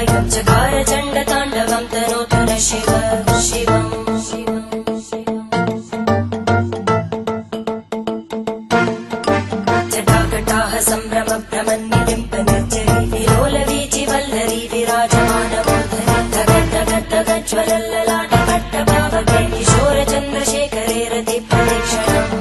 कायं चकार चण्डताण्डवं तनोतु न शिव शिवम् जटाकटाः सम्भ्रम भ्रमन्निलिम्पनिर्जरी विलोलवीचि वल्लरी विराजमानमूर्धनि धगद्धगद्धगज्ज्वलल्ललाटपट्टभावके किशोरचन्द्रशेखरे रतिप्रदक्षिणम्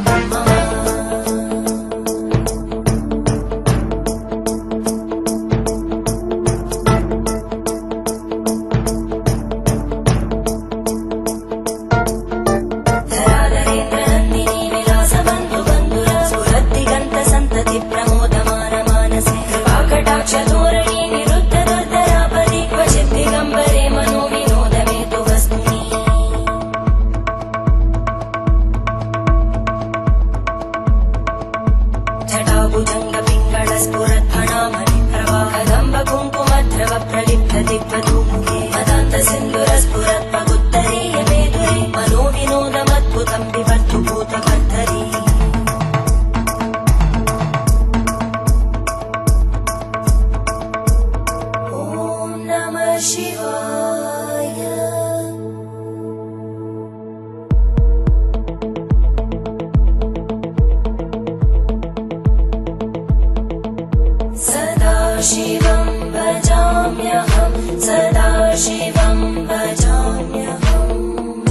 शिवं भजाम्यहं सदा शिवं भजाम्यहम्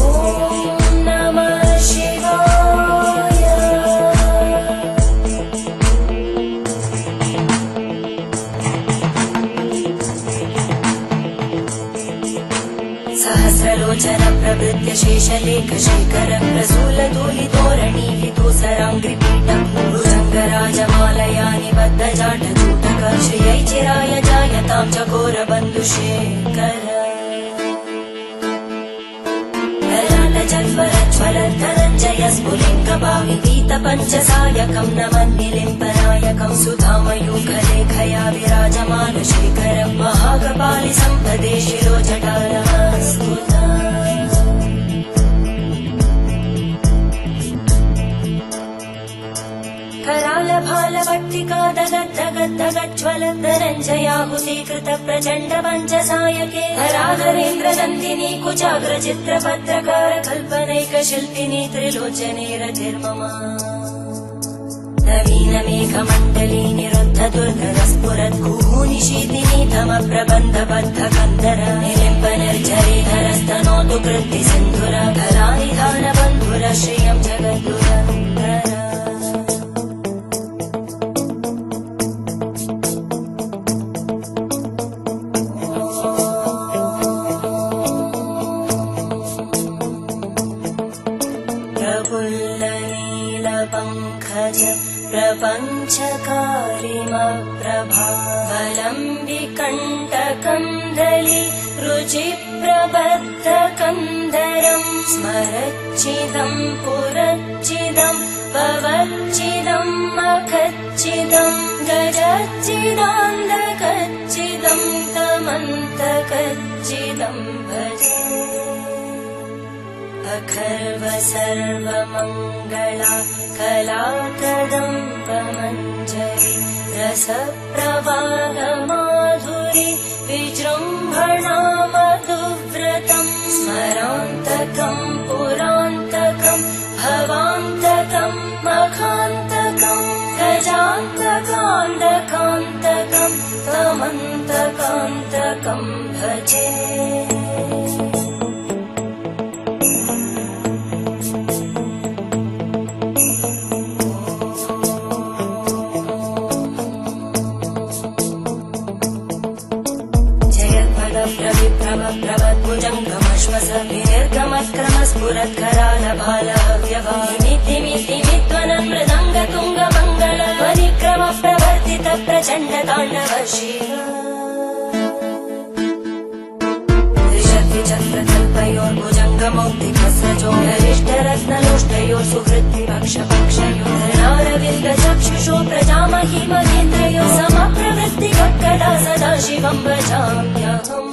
ॐ नमः शिवाय सहस्रलोचन प्रभृत्य शेषलेख शेखर प्रसूलधूलितोरणि विदूसराङ्घ्रिपीठं भुजङ्गराजमालया निबद्धजाटचूटक श्रियै चिराय जायतां चकोरबन्धुशेखर ललाटजल्वरज्वलद्धनञ्जय स्फुलिङ्गभावितीतपञ्चसायकं नमन्निलिम्पनायकं सुधामयूखलेखया विराजमानशेखरं महाकपालि सम्पदे शिरोजटानमस्तुता करालभालभट्टिका दगद्धगद्धगज्ज्वलद्धनञ्जयाहुतीकृत प्रचण्ड पञ्चसायके हराधरेन्द्रनन्दिनी कुचाग्रचित्रपत्रकार कल्पनैकशिल्पिनी त्रिलोचने रतिर्मम नवीनमेघमण्डली निरुद्धदुर्धरस्फुरद्गूनिशीतिनी तमप्रबन्धबद्धकन्दर निलिम्पनिर्झरीधरस्तनोतु कृत्तिसिन्धुर कलानिधानबन्धुर श्रियं जगद्गुरन्दर प्रपञ्चकारिमप्रभावलम्बिकण्टकन्दली रुचिप्रबद्धकन्दरं स्मरच्चिदं पुरच्चिदं भवच्चिदं मखच्चिदं गजच्चिदान्धकच्चिदं तमन्तकच्चिदं भजे अखर्व सर्वमङ्गला कलाकदम्बमञ्जरी रसप्रवाहमाधुरी विजृम्भणा मधुव्रतं स्मरान्तकं पुरान्तकं भवान्तकं मखान्तकं गजान्तकान्तकान्तकं तमन्तकान्तकं भजे स्फुरत्करालभालव्यवानिमित्तिमित्तिमित्वनमृदङ्गतुङ्गमङ्गल परिक्रम प्रवर्तित प्रचण्ड ताण्डव शिव त्रिशक्तिचक्रकल्पयोर्भुजङ्गमौक्तिकस्रजोगरिष्ठरत्नलोष्टयोः सुहृद्विपक्षपक्षयोः धरणारविन्दचक्षुषो प्रजामहिमहेन्द्रयोः समप्रवृत्तिकक्कदा सदा शिवं भजाम्यहम्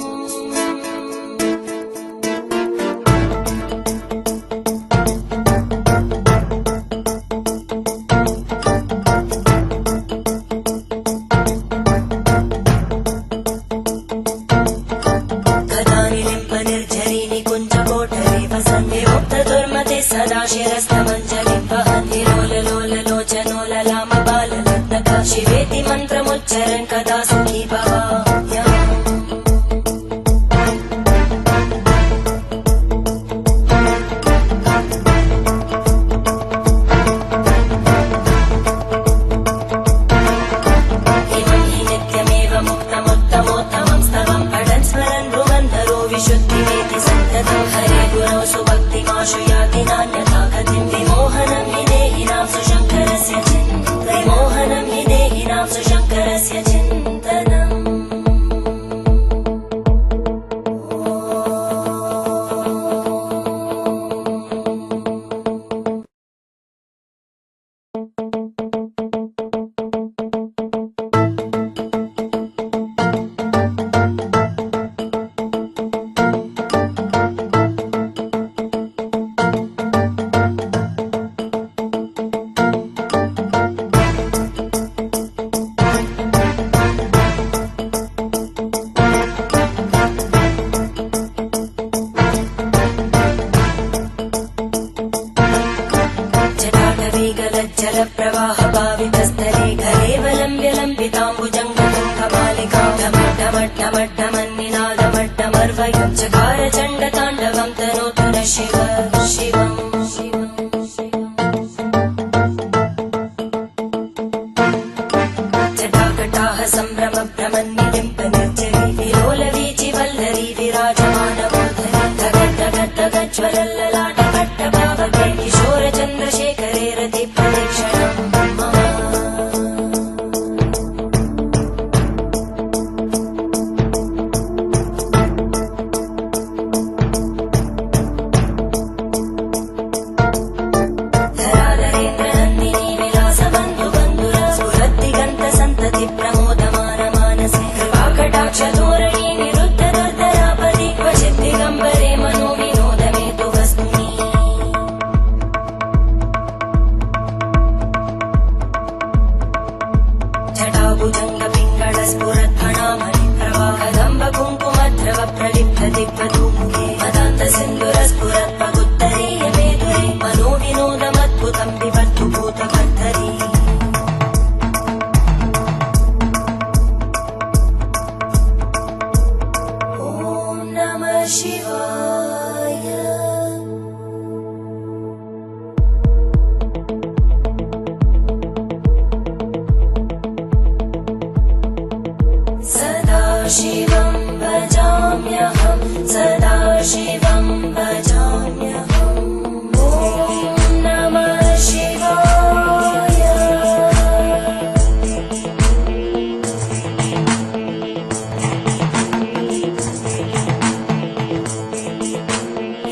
शिरस्तमञ्जलिं वहन्ति लोललोललोचनो ललामबाललग्नका शिवेति मन्त्रमुच्चरन् कदा सुखी भवाम्यहम् शुद्धिमेति सन्ततं हरे गुरौ सुभक्तिमाशु याति नान्यथा गतिं विमोहनं हि देहिनां सुशङ्करस्य चिन्तनं विमोहनं हि देहिनां सुशङ्करस्य चिन्तनम् जलप्रवाहभावितस्थले घरेवलम्ब्यलम्बिताम्बुजङ्गतुङ्गमालिकां ढमड्ढमड्ढमड्ढमन्निनादमड्ढमर्वयं चकार चण्डताण्डवं तनोतु नः शिव शिवम् जटाकटाह सम्भ्रमभ्रमन्निलिम्पनिर्जरी विलोलवीचिवल्लरी विराजमानमूर्धनि धगद्धगद्धगज्ज्वलल्ललाटपट्टभावके किशोरचन्द्रशेखरे रति प्रदक्षिणम् धराधरेन्द्रनन्दिनी विलासबन्धुबन्धुर स्फुरद्दिगन्तसन्तति प्रमोदमानमानसे कृपाकटाक्षधोरणी निरुद्धदुर्धरापदि क्वचित् दिगम्बरे मनोविनोदमेतु वस्तुनि जटाभुजङ्गपिङ्गळस्फुरद्फणामणिप्रवाहदम्बकुङ्कुमद्रव प्रलिप्तदिग्वधूमुखे मदान्तसिन्धुरस्फुरत्वगुत्तरीयमेधुरे मनोविनोदमद्भुतं विवर्तु भूतभर्तरी ॐ नमः शिवाय सदा शिवं भजाम्यहं सदा शिवं भजाम्यहम् ॐ नमः शिवाय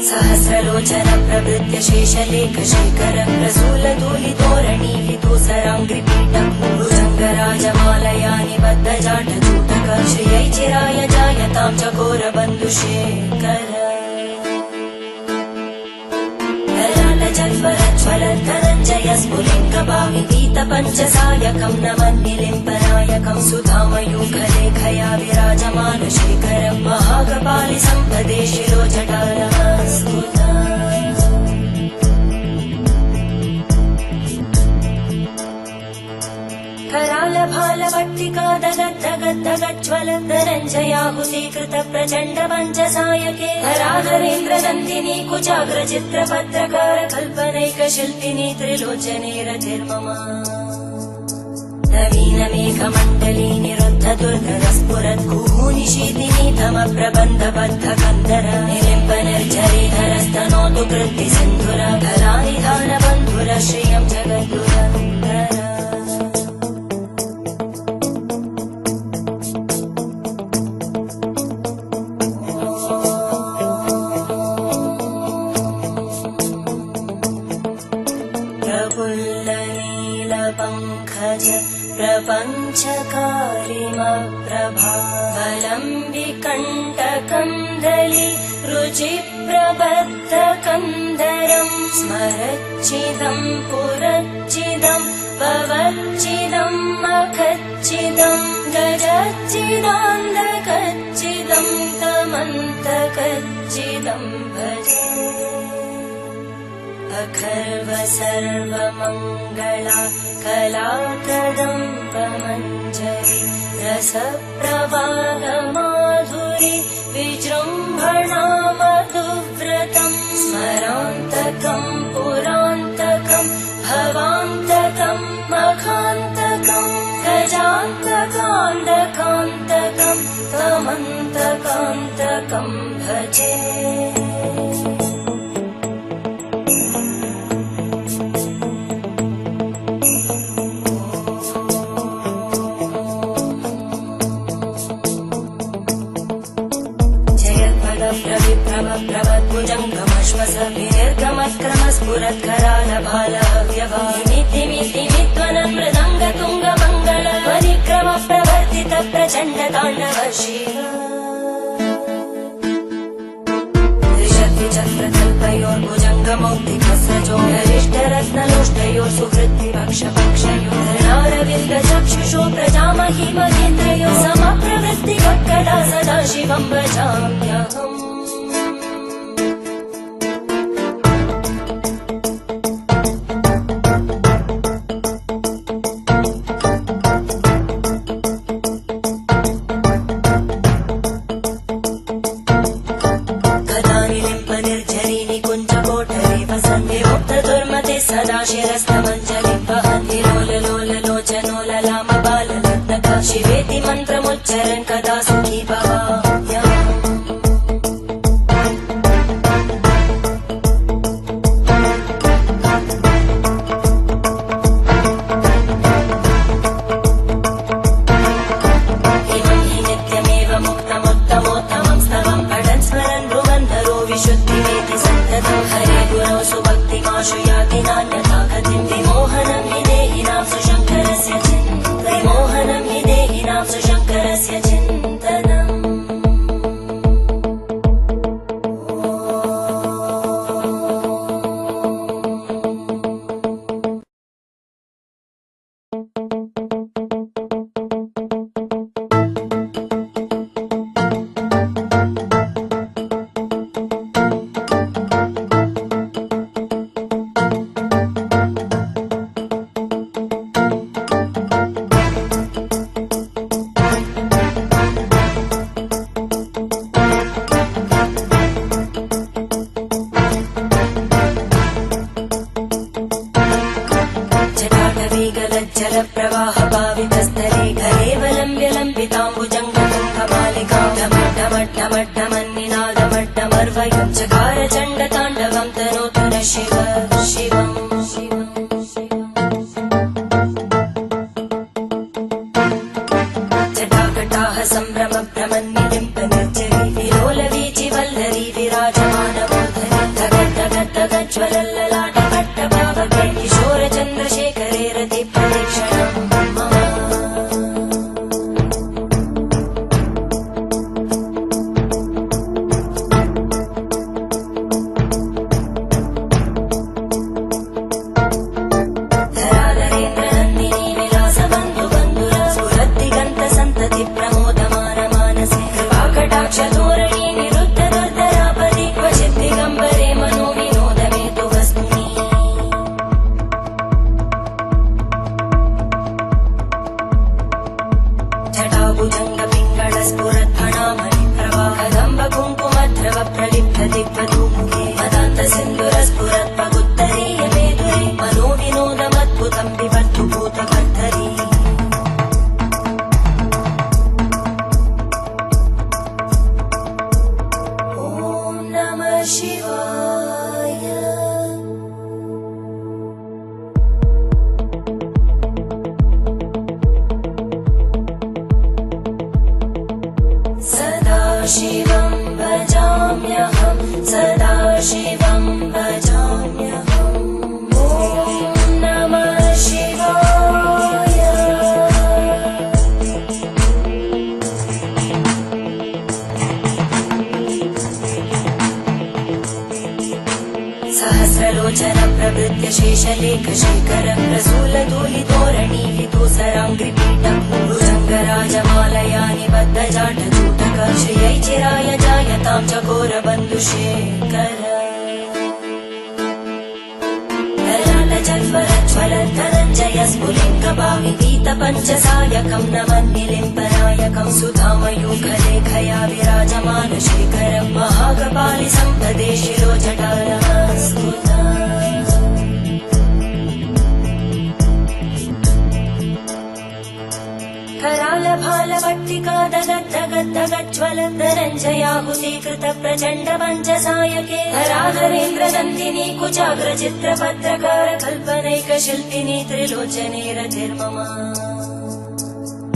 सहस्रलोचन प्रभृत्य शेषलेखशेखर प्रसूलधूलितोरणि विदूसराङ्घ्रिपीठं भुजङ्गराजमालया निबद्धजाटचूटक श्रियै चिराय जायतां चकोरबन्धुशेखर ललाटजल्परज्ज्वलद्धनञ्जय स्फुलिङ्गभावितीतपञ्चसायकं नमन्निलिम्पनायकं सुधामयूखलेखया विराजमानशेखरं महाकपालि सम्पदे शिरोजटानमस्कुता करालभालभट्टिका दगद्धगद्धगज्ज्वलद्धनञ्जयाहुतीकृत प्रचण्ड पञ्चसायके धराधरेन्द्रनन्दिनी कुचाग्रचित्रपत्रकार कल्पनैकशिल्पिनी त्रिलोचने रतिर्मम नवीनमेघमण्डली निरुद्धदुर्धरस्फुरद्गूनिशीतिनीतमप्रबन्धबद्धकन्दर निलिम्पनिर्झरीधरस्तनोतु कृत्तिसिन्धुर धरानिधानबन्धुर श्रियं जगद्गुरन्दर प्रफुल्लनीलपङ्कज प्रपञ्चकारिमप्रभावलं विकण्टकन्दली रुचिप्रबद्धकन्दरं स्मरच्चिदं पुरच्चिदं भवच्चिदं मखच्चिदं गजच्चिदान्धकच्चिदं तमन्तकच्चिदं भजे खर्व सर्वमङ्गला कला कदम्बमञ्जरी रसप्रवाहमाधुरी विजृम्भणा मधुव्रतम् स्मरान्तकम् पुरान्तकम् भवान्तकम् मखान्तकम् गजान्तकान्तकान्तकम् तमन्तकान्तकम् भजे। स्फुरत्करालभालव्यवानिमित्तिमित्तिमित्वनमृदङ्गतुङ्गमङ्गल परिक्रम प्रवर्तित प्रचण्ड ताण्डव शिव त्रिशक्तिचक्रकल्पयोर्भुजङ्गमौक्तिकस्रजोगरिष्ठरत्नलोष्टयोः सुहृद्विपक्षपक्षयोः धरणारविन्दचक्षुषो प्रजामहि महेन्द्रयोः समप्रवृत्तिवक्कदा सदा शिवं भजाम्यहम्। सदा शिरस्तमञ्जलिं वहन्ति लोललोललोचनो ललामबालरत्नका शिवेति मन्त्रमुच्चरन् कदा सुखी भवाम्यहम्। इमं हि नित्यमेव मुक्तमुत्तमोत्तमं स्तवं पठन् स्मरन् भ्रुवन्धरो विशुद्धिमेति सन्ततं हरे गुरौ सुभक्तिमाशु याति नान्यथा गतिं विमोहनं हि देहिनां सुशङ्करस्य चिन्तनम् विमोहनं हि देहिनां सुशङ्करस्य चिन्तनम्। जलप्रवाहभावितस्थले घरेवलम्ब्यलम्बिताम्बुजङ्गतुङ्गमालिकां ढमड्ढमड्ढमड्ढमन्निनादमड्ढमर्वयं चकार चण्डताण्डवं तनोतु नः शिव शिवम्। जटाकटाह सम्भ्रम भ्रमन्निलिम्ब निर्जरी विलोलवीचि वल्लरी विराजमानमूर्धनि धगद्धगद्धगज्ज्वलल्ललाटपट्टभावके किशोरचन्द्रशेखरे रति प्रदक्षिणम् मम। धराधरेन्द्रनन्दिनी विलासबन्धुबन्धुर स्फुरद्दिगन्तसन्तति प्रमोदमान मानसे कृपाकटाक्षधोरणी निरुद्ध दुर्धरापदि क्वचित् दिगम्बरे मनो विनोदमेतु वस्तुनि। जटाभुजङ्गपिङ्गळस्फुरद्फणामणिप्रवाहदम्बकुङ्कुमद्रव प्रलिप्तदिग्वधूमुखे मदान्तसिन्धुरस्फुरत्पगुत्तरीयमेधुरे मनो विनोदमद्भुतं विवर्तु भूतभर्तरी। ॐ नमः शिवाय। सदा शिवं भजाम्यहं सदा शिवं भजाम्यहम्। ॐ नमः शिवाय। सहस्रलोचन प्रभृत्य शेषलेखशेखर प्रसूलधूलितोरणि विदूसराङ्घ्रिपीठं भुजङ्गराजमालया निबद्धजाटचूटक श्रियै चिराय जायतां चकोरबन्धुशेखर। स्फुलिङ्गभाविपीतपञ्चसायकं नमन्निलिम्पनायकं सुधामयूखलेखया विराजमानशेखरं महाकपालि सम्पदे शिरोजटानमस्कुता करालभालभट्टिका दगद्दगद्दगज्ज्वलद्धरञ्जयाहुतीकृत प्रचण्ड पञ्चसायके हराधरेन्द्रनन्दिनी कुचाग्रचित्रपत्रकार कल्पनैकशिल्पिनी त्रिलोचने रतिर्मम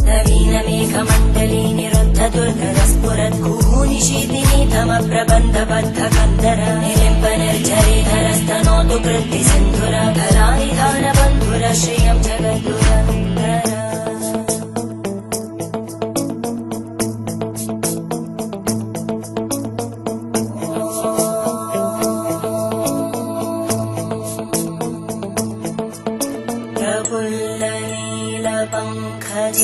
नवीनमेघमण्डली निरुद्धदुर्धरस्फुरद्गूनिशीतिनी तमप्रबन्धबद्धकन्दर निलिम्पनिर्झरीधरस्तनोतु कृत्तिसिन्धुर कलानिधानबन्धुर श्रियं जगद्दुरन्दर प्रफुल्लनीलपङ्कज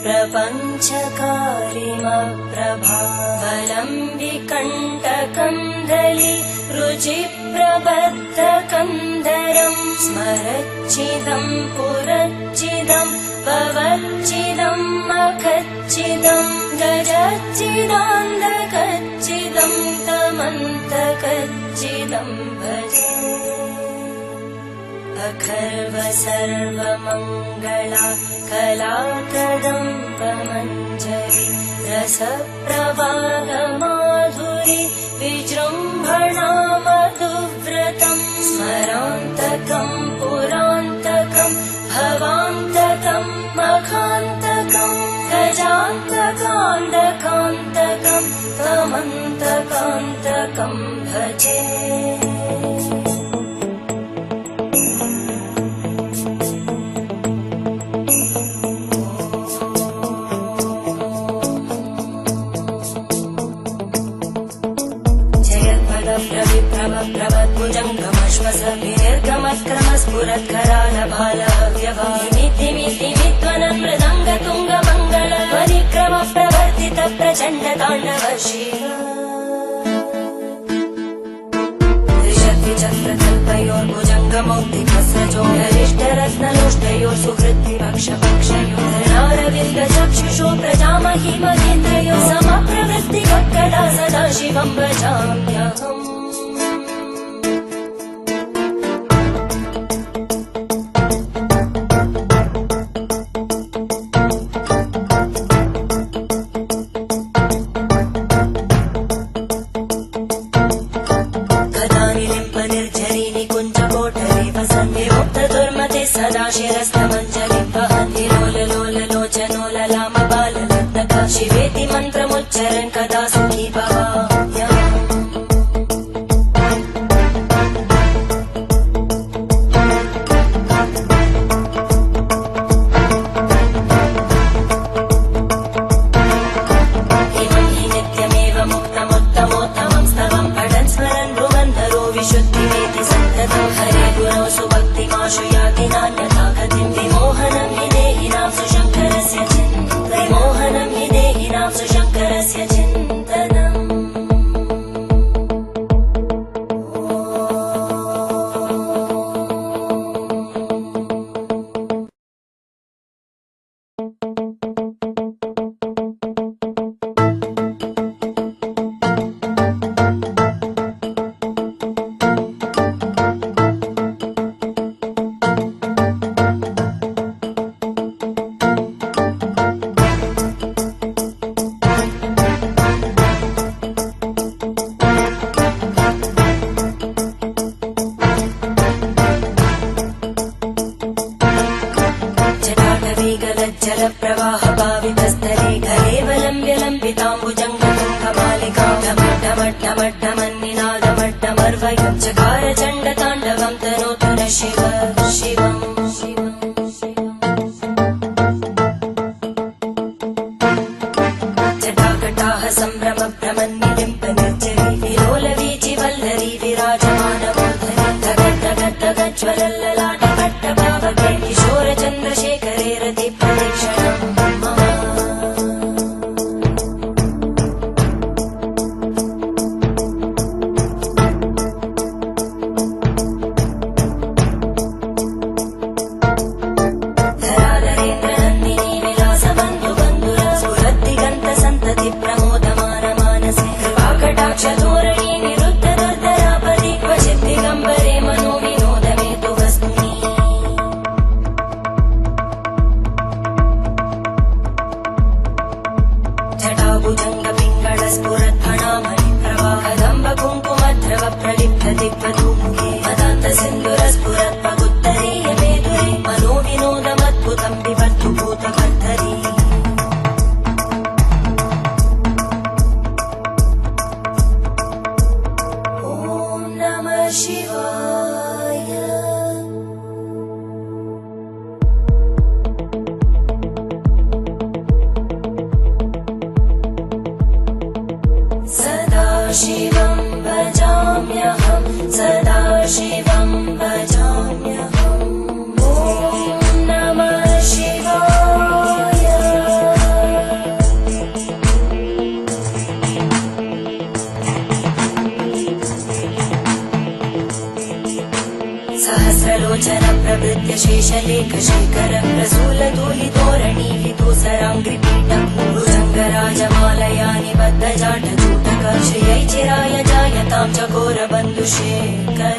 प्रपञ्चकारिमप्रभावलं विकण्टकन्दली रुचिप्रबद्धकन्दरं स्मरच्चिदं पुरच्चिदं भवच्चिदं मखच्चिदं गजच्चिदान्धकच्चिदं तमन्तकच्चिदं भजे अखर्व सर्वमङ्गला कलाकदम्बमञ्जरी रसप्रवाहमाधुरी विजृम्भणा मधुव्रतं स्मरान्तकं पुरान्तकं भवान्तकं मखान्तकं गजान्तकान्तकान्तकं तमन्तकान्तकं भजे प्रभप्रविप्रभप्रभद्भुजङ्गमश्वसभिर्गमत्क्रमस्फुरत्करालभालव्यवामितिमितिमित्वनं मृदङ्गतुङ्गमङ्गल परिक्रम प्रवर्तित प्रचण्डताण्डव शिव त्रिशक्तिचक्रकल्पयोर्भुजङ्गमौक्तिकस्रजोगरिष्ठरत्नलोष्टयोः सुहृद्विपक्षपक्षयोः धरणारविन्दचक्षुषो प्रजामहि महेन्द्रयोः समप्रवृत्तिवक्कला सदा शिवं भजाम्यहम् शिरस्तमञ्जलिं वहन्ति लोललोललोचनोललामबाललग्नका शिवेति मन्त्रमुच्चरन् कदा सुखी भवाम्यहम् इमं हि नित्यमेव मुक्तमुत्तमोत्तमं स्तवं पठन् स्मरन् भ्रुवन्धरो विशुद्धिमेति सन्ततं हरे गुरौ सुभक्तिमाशु याति नान्यथा गतिं विमोहनं हि देहिनां सुशङ्करस्य विमोहनं हि देहिनां सुशङ्करस्य चिन्तनम् जलप्रवाहभावितस्थले घलेवलम्ब्यलम्बिताम्बुजङ्गतुङ्गमालिकां चकार चण्डताण्डवं तनोतु न शिव शिवम् जटाकटाः सम्भ्रम भ्रमन्निलिम्पनिर्जरी विलोलवीचि वल्लरी विराजमानमूर्धनि धगद्धगद्धगज्ज्वलल्ललाटपट्टभावके किशोरचन्द्रशेखरे रतिप्रदक्षिणम् भुजङ्ग पिङ्गळ स्फुरद्भणामणि प्रभा कदम्ब कुङ्कुमद्रव प्रलिप्त दिग्वधूमुखे मदान्त सिन्दुर स्फुरद्भगुत्तरीय मेदुरे मनो विनोदमद्भुतं विवर्तु भूतभर्तरी ॐ नमः शिवाय। सदाशिवं भजाम्यहं सदाशिवं भजाम्यहम् ॐ नमः शिवाय। सहस्रलोचन प्रभृत्य शेषलेख शेखर प्रसूलधूलितोरणि विदूसराङ्घ्रिपीठं भुजङ्गराजमालया निबद्धजाटचूटक श्रियै चिराय जायतां चकोरबन्धुशेखर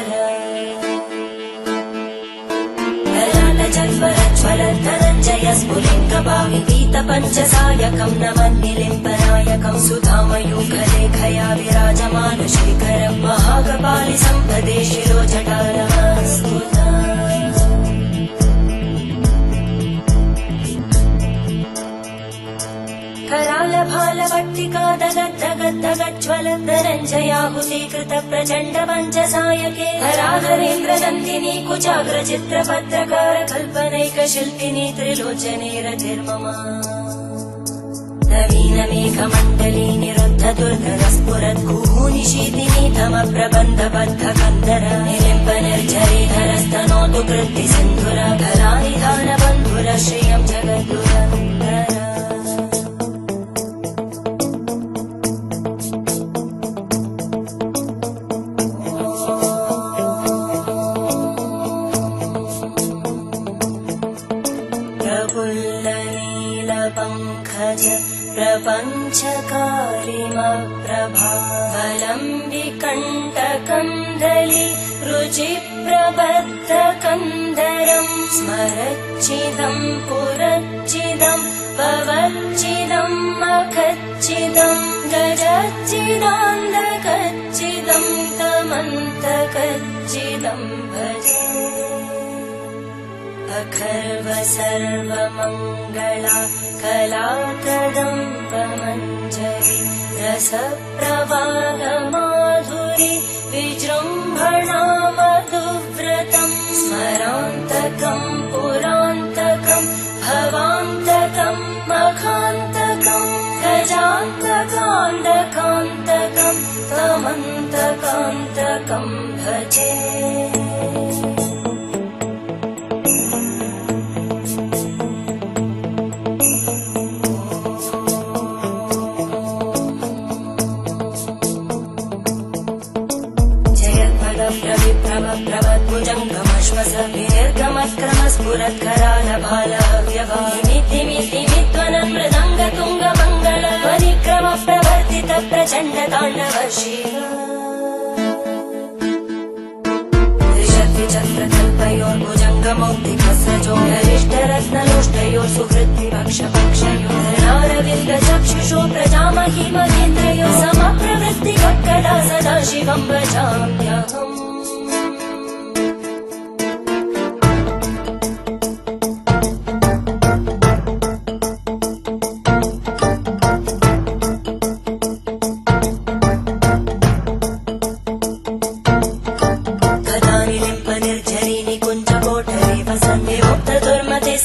ललाटजल्परज्वलद्धनञ्जय स्फुलिङ्गभाविपीतपञ्चसायकं नमन्निलिम्पनायकं सुधामयूखलेखया विराजमानशेखरं महाकपालि सम्पदे शिरोजटानमस्कुता करालभालभट्टिका दगद्दगद्दगज्ज्वलद्धनञ्जयाहुतीकृत प्रचण्ड पञ्चसायके हराधरेन्द्रनन्दिनी कुचाग्रचित्रपत्रकार कल्पनैकशिल्पिनी त्रिलोचने रतिर्मम नवीनमेघमण्डली निरुद्धदुर्धरस्फुरद्गूनिशीतिनी तमप्रबन्धबद्धकन्दर निलिम्बनिर्झरीधरस्तनोतु कृत्तिसिन्धुर कलानिधानबन्धुर श्रियं जगद्गुरन्दर प्रफुल्लनीलपङ्कज प्रपञ्चकारिमप्रभावलं विकण्टकन्दली रुचिप्रबद्धकन्दरं स्मरच्चिदं पुरच्चिदं भवच्चिदं मखच्चिदं गजच्चिदान्धकच्चिदं तमन्तकच्चिदं भजे अखर्व सर्वमङ्गला कलाकदम्बमञ्जरी रसप्रवाहमाधुरी विजृम्भणा मधुव्रतं स्मरान्तकं पुरान्तकं भवान्तकं मखान्तकं गजान्तकान्तकान्तकं तमन्तकान्तकं भजे प्रभद्भुजङ्गमश्वस विनिर्गमत्क्रमस्फुरत्करालभालव्यवामितिमितिमित्वनं मृदङ्गतुङ्गमङ्गल परिक्रम प्रवर्तित प्रचण्ड ताण्डव शिव त्रिशक्तिचक्रकल्पयोर्भुजङ्गमौक्तिकस्रजो गरिष्ठरत्नलोष्टयोः सुहृद्विपक्षपक्षयोः धरणारविन्दचक्षुषो प्रजामहि महेन्द्रयोः समप्रवृत्तिवक्कला सदा शिवं भजाम्यहम्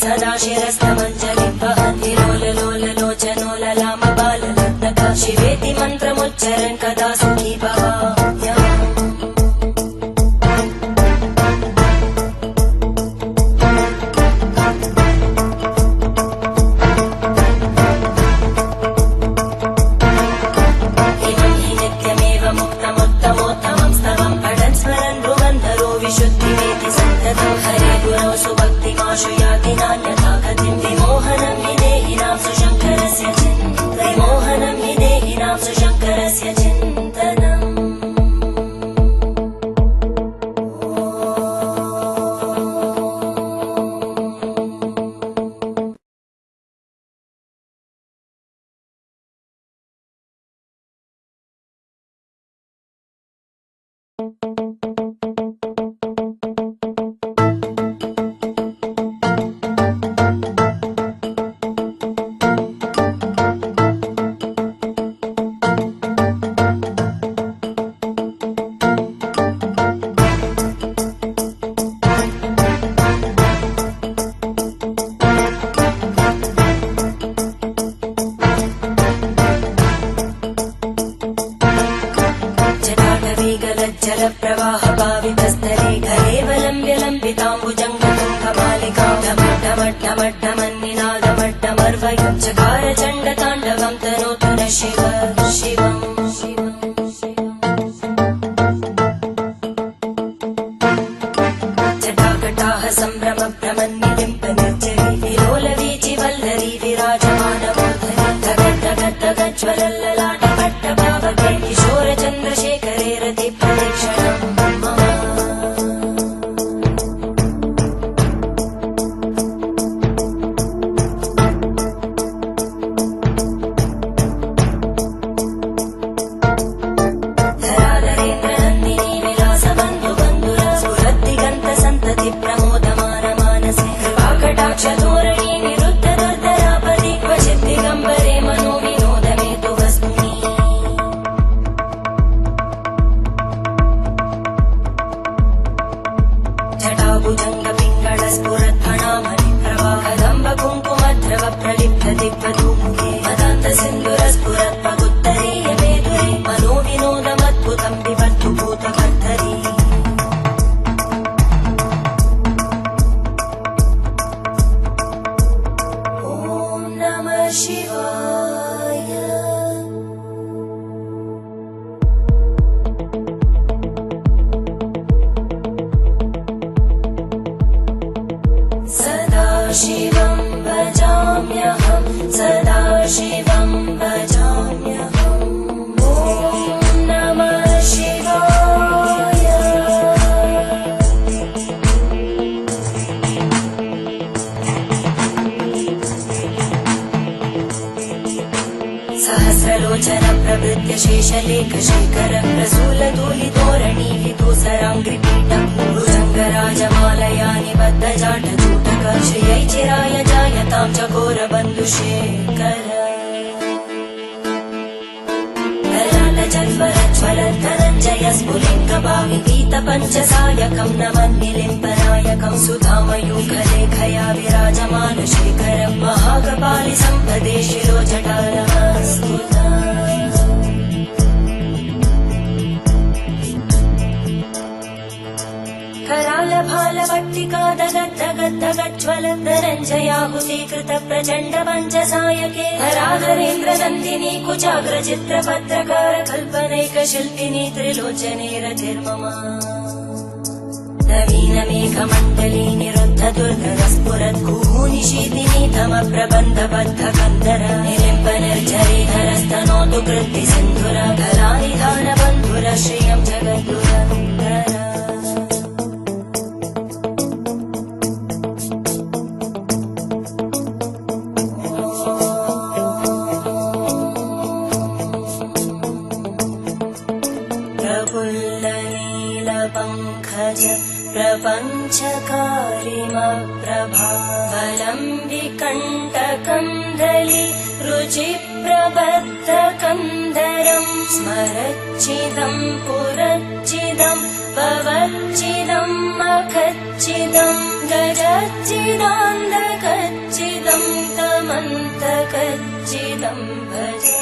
सदा शिरस्तमञ्जलिं वहन्ति लोललोललोचनो ललामबालरत्नका शिवेति मन्त्रमुच्चरन् कदा सुखी भवाम्यहम् इमं हि नित्यमेव मुक्तमुत्तमोत्तमं स्तवं पठन् स्मरन् भ्रुवन्धरो विशुद्धिमेति सन्ततं हरे गुरौ सुभक्तिमाशु याति नान्यथा गतिं विमोहनं हि देहिनां सुशङ्करस्य चिन्तनं विमोहनं हि देहिनां सुशङ्करस्य चिन्तनम् जलप्रवाह पावितस्थले कलेवलम्ब्य लम्बिताम्बुजङ्गतुङ्गबालिकां ढमड्ढमड्ढमड्ढमन्निनादमड्ढमर्वयं चकार चण्डताण्डवं तनोतु न शिव शिवम् जटाकटाः सम्भ्रम भ्रमन्निलिम्ब निर्जरी विलोलवीचि वल्लरी विराजमानमूर्धनि धगद्धगद्धगज्ज्वलल्ललाटपट्टपावके किशोरचन्द्रशेखरे रति प्रदक्षिणम् धोरणी निरुद्ध दुर्धरापदि क्वचित् दिगम्बरे मनो विनोदमेतु वस्तुनि जटाभुजङ्ग पिङ्गळ स्फुरद्भणामणि प्रवाह कदम्ब कुङ्कुमद्रव प्रलिप्त दिग्वधूमुखे मदान्त सिन्दुर स्फुरत्पगुत्तरीय मेधुरे मनो विनोदमद्भुतं विवर्धु भूतभर्धरी शिवाय सदा शिवं भजाम्यहं सदा शिवं भजाम्यहम् ॐ नमः शिवाय सहस्रलोचन प्रभृत्य शेषलेख शेखर प्रसूल धूलितोरणी विदूसराङ्घ्रिपीठं भुजङ्गराजमालया निबद्ध जाटजूटक श्रियै चिराय जायतां चकोरबन्धुशेखर ललाटजल्परज्वलद्धनञ्जय स्फुलिङ्गभाविपीतपञ्चसायकं नमन्निलिम्बनायकं सुधामयूखलेखया विराजमानशेखरं महाकपालि सम्पदे शिरोजटालस्तुता करालभालवट्टिका दगद्धगद्धगज्ज्वलद्धनञ्जयाहुतीकृत प्रचण्ड पञ्चसायके हराधरेन्द्रनन्दिनी कुचाग्रचित्रपत्रकार कल्पनैकशिल्पिनी त्रिलोचने रतिर्मम नवीनमेघमण्डली निरुद्ध दुर्धर स्फुरद्गूनिशीतिनी तमप्रबन्धबद्धकन्धर निलिम्ब निर्झरीधरस्तनोतु कृत्ति सिन्धुर कलानिधानबन्धुर श्रियं जगद्गुरन्धर प्रफुल्लनीलपङ्कज प्रपञ्चकारिमप्रभावलं विकण्टकन्दली रुचिप्रबद्धकन्धरं स्मरच्चिदं पुरच्चिदं भवच्चिदं मखच्चिदं गजच्चिदान्धकच्चिदं तमन्तकच्चिदं भजे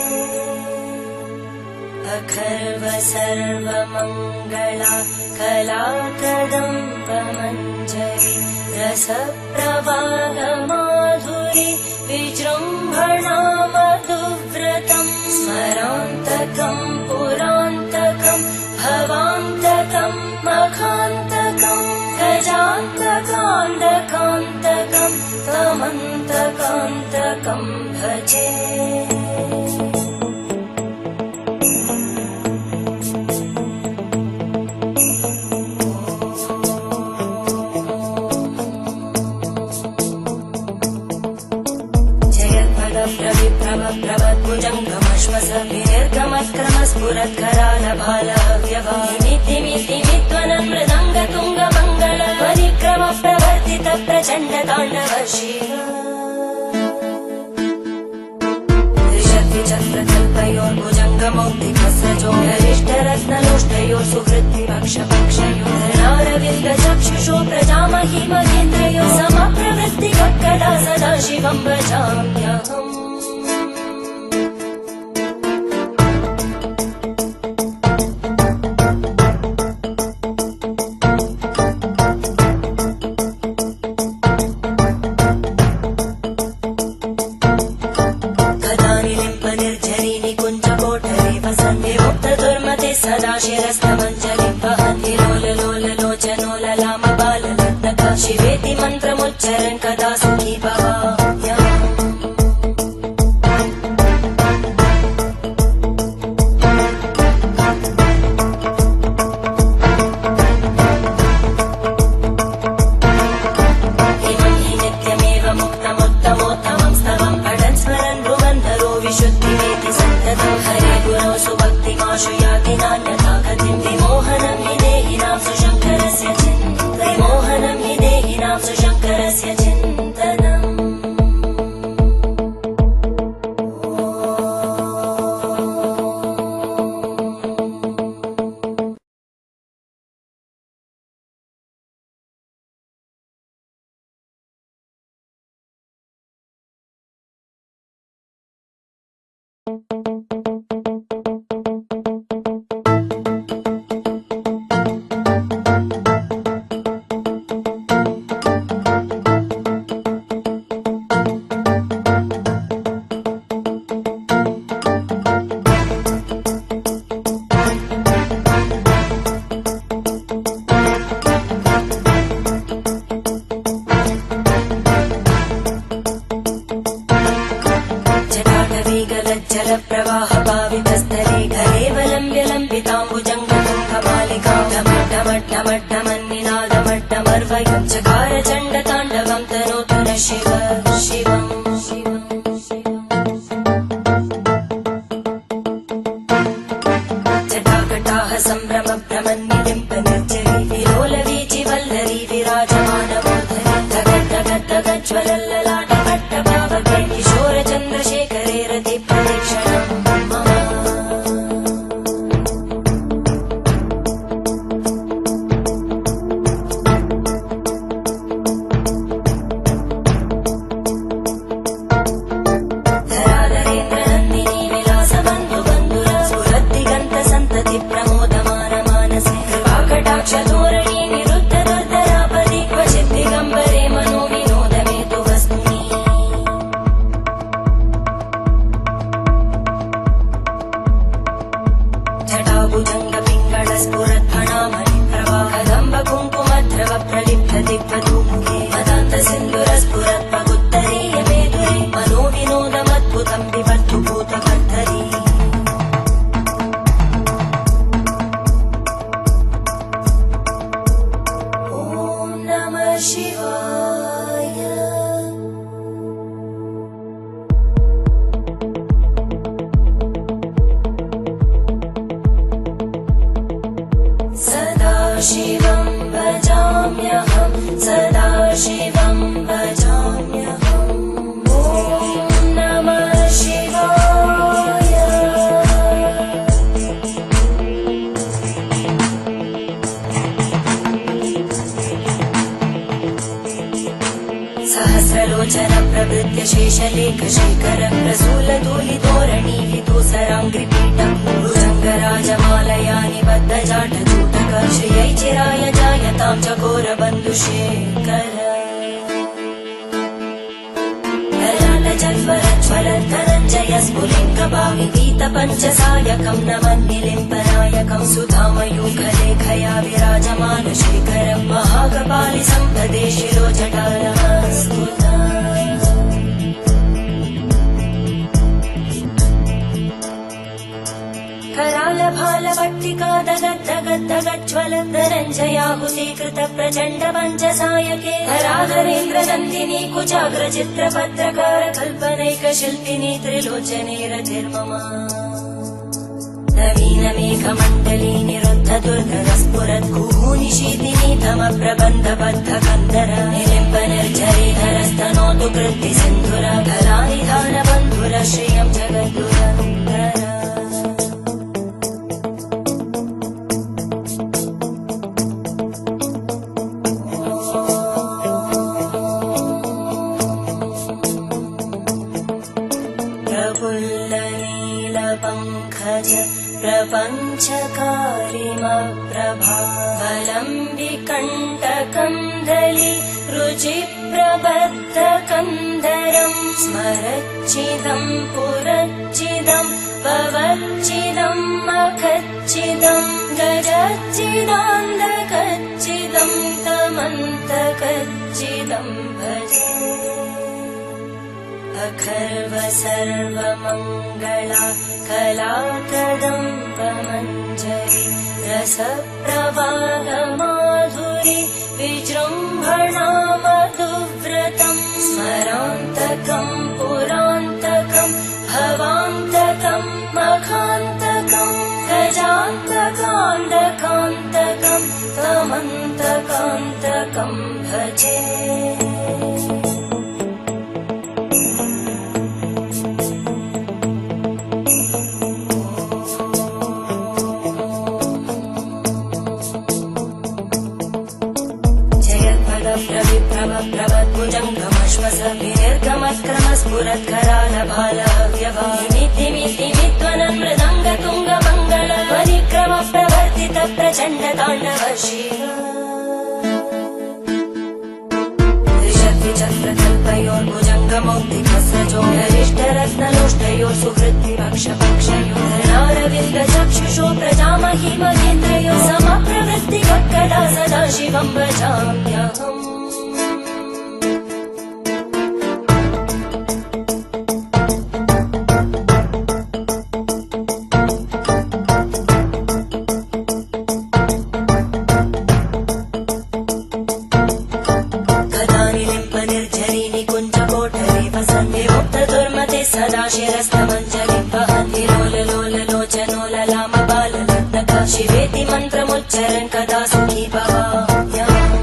अखर्व सर्वमङ्गला कलाकदम्बमञ्जरी रसप्रवाहमाधुरी विजृम्भणा मधुव्रतं स्मरान्तकं पुरान्तकं भवान्तकं मखान्तकं गजान्तकान्तकान्तकं तमन्तकान्तकं भजे प्रभद्भुजङ्गमश्वस विनिर्गमत्क्रमस्फुरत्करालभालव्यवामितिमितिमित्वनं मृदङ्गतुङ्गमङ्गल परिक्रम प्रवर्तित प्रचण्डताण्डव शिव त्रिशक्तिचक्रकल्पयोर्भुजङ्गमौक्तिकस्रजो गरिष्ठरत्नलोष्टयोः सुहृद्विपक्षपक्षयोः धरणारविन्दचक्षुषो प्रजामहि महेन्द्रयोः समप्रवृत्तिकक्कदा सदा शिवं भजाम्यहम् वसन्ति मुक्तदुर्मते सदा शिरस्तमञ्जलिं वहन्ति लोललोललोचनो ललामबाललग्नका शिवेति मन्त्रमुच्चरन् कदा सुखी भवाम्यहम् हरे गुरौ सुभक्तिमाशु याति नान्यथा गतिं विमोहनं हि देहिनां सुशङ्करस्य विमोहनं हि देहिनां सुशङ्करस्य चिन्तनम् जलप्रवाहपावितस्थले घरेवलम्ब्यलम्बिताम्बुजङ्गमन्निनादमट्टमर्वयं चकार चण्डताण्डवं तनोतु न शिव शिवम् जटाकटाः सम्भ्रमभ्रमन्निलिम्पनिर्जरी विलोलवीचि वल्लरी विराजमानमूर्धनि धगद्धगद्धगज्ज्वलल्ललाटपट्टपावके किशोरचन्द्रशेखरे रतिप्रदक्षिणम् शिवं भजाम्यहं सदा शिवं भजाम्यहम् ॐ नमः शिवाय सहस्रलोचन प्रभृत्य शेषलेखशेखर प्रसूलतूलितोरणी विदूसराङ्घ्रिपीठं भुजङ्गराजमालया निबद्धजाटजूटक श्रियै चिराय जायतां चकोरबन्धुशेखर ललाटजल्परज्ज्वलद्धनञ्जय स्फुलिङ्गभाविपीतपञ्चसायकं नमन्निलिम्पनायकं सुधामयूखलेखया विराजमानशेखरं महाकपालि सम्पदे शिरोजटालस्तुता करालभालभट्टिका दगद्धगद्धगज्ज्वलद्धनञ्जयाहुतीकृत प्रचण्ड पञ्चसायके धराधरेन्द्रनन्दिनी कुचाग्रचित्रपत्रकार कल्पनैकशिल्पिनी त्रिलोचने रतिर्मम नवीनमेघमण्डली निरुद्धदुर्धरस्फुरद्गूनिशीतिनी तमप्रबन्धबद्धकन्धर निलिम्बनिर्झरीधरस्तनोतु कृत्तिसिन्धुर कलानिधानबन्धुर श्रियं जगद्दुरन्धर प्रफुल्लनीलपङ्कज प्रपञ्चकारिमप्रभावलम्बिकण्टकन्दली रुचिप्रबद्धकन्धरं स्मरच्चिदं पुरच्चिदं भवच्चिदं गजच्चिदं गजच्चिदान्धकच्चिदं तमन्तकच्चिदं भजे अखर्व सर्वमङ्गला कलाकदम्बमञ्जरी रसप्रवाहमाधुरी विजृम्भणा मधुव्रतं स्मरान्तकं पुरान्तकं भवान्तकं मखान्तकं गजान्तकान्तकान्तकं तमन्तकान्तकं भजे स्फुरत्करालभालव्यवामिद्धिमिद्धिमिध्वनं मृदङ्गतुङ्गमङ्गल परिक्रम प्रवर्तित प्रचण्ड ताण्डव शिव त्रिशक्तिचक्रकल्पयोर्भुजङ्गमौक्तिकस्रजोगरिष्ठरत्नलोष्टयोः सुहृद्विपक्षपक्षयोर्नारविन्द चक्षुषो प्रजामहि महेन्द्रयोः समप्रवृत्तिकदा सदा शिवं भजाम्यहम् सदा शिरस्तमञ्जलिं वहन्ति लोललोललोचनोललामबाललग्नका शिवेति मन्त्रमुच्चरन् कदा सुखी भवाम्यहम्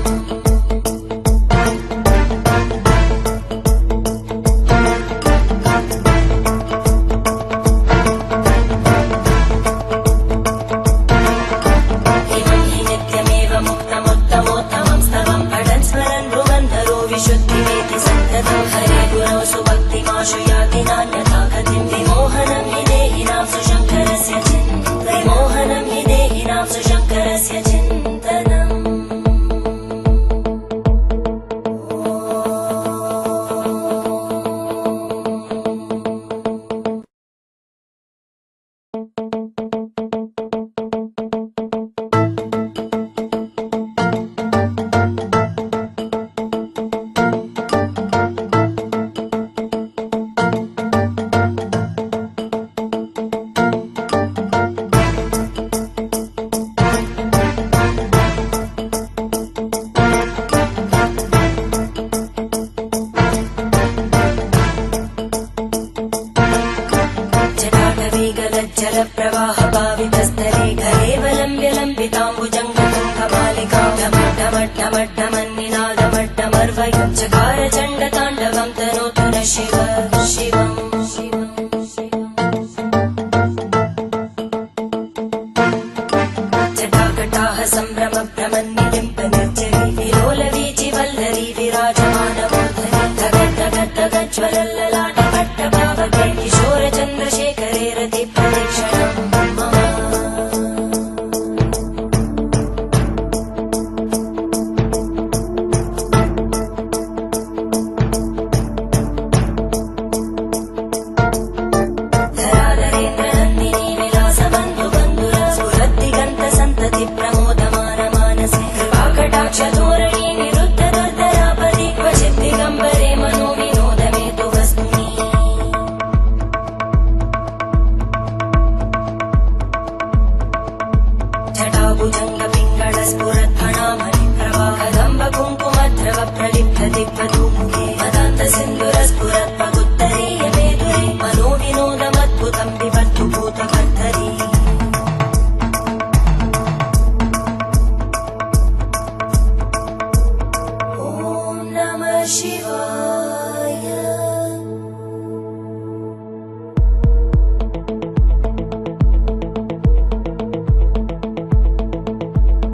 इमं हि नित्यमेव मुक्तमुत्तमोत्तमं स्तवं पठन् स्मरन् भ्रुवन्धरो विशुद्धिमेति सन्ततं हरे गुरौ सुभक्तिमाशु याति नान्यथा गतिं विमोहनं हि देहिनां सुशङ्करस्य विमोहनं हि देहिनां सुशङ्करस्य चिन्तनम् जलप्रवाहपावितस्थले घरेवलम्ब्यलम्बिताम्बुजङ्गमन्निनादमट्टमर्वयं चकार चण्डताण्डवं तनोतु न शिव शिवम् जटाकटाः सम्भ्रमभ्रमन्निलिम्पनिर्जरी विलोलवीचिवल्लरी विराजमानमूर्धनि धगद्धगद्धगज्ज्वलल्ललाटपट्टपावके किशोरचन्द्रशेखरे रतिप्रदक्षिणम् धराधरेन्द्रनन्दिनी विलासबन्धुबन्धुर स्फुरद्दिगन्तसन्तति प्रमोदमानमानसे कृपाकटाक्षधोरणी निरुद्धदुर्धरापदि क्वचित् दिगम्बरे मनो विनोदमेतु वस्तुनि जटाभुजङ्गपिङ्गळस्फुरद्फणामणिप्रभा कदम्बकुङ्कुमद्रव प्रलिप्तदिग्वधूमुखे मदान्तसिन्धुरस्फुरत्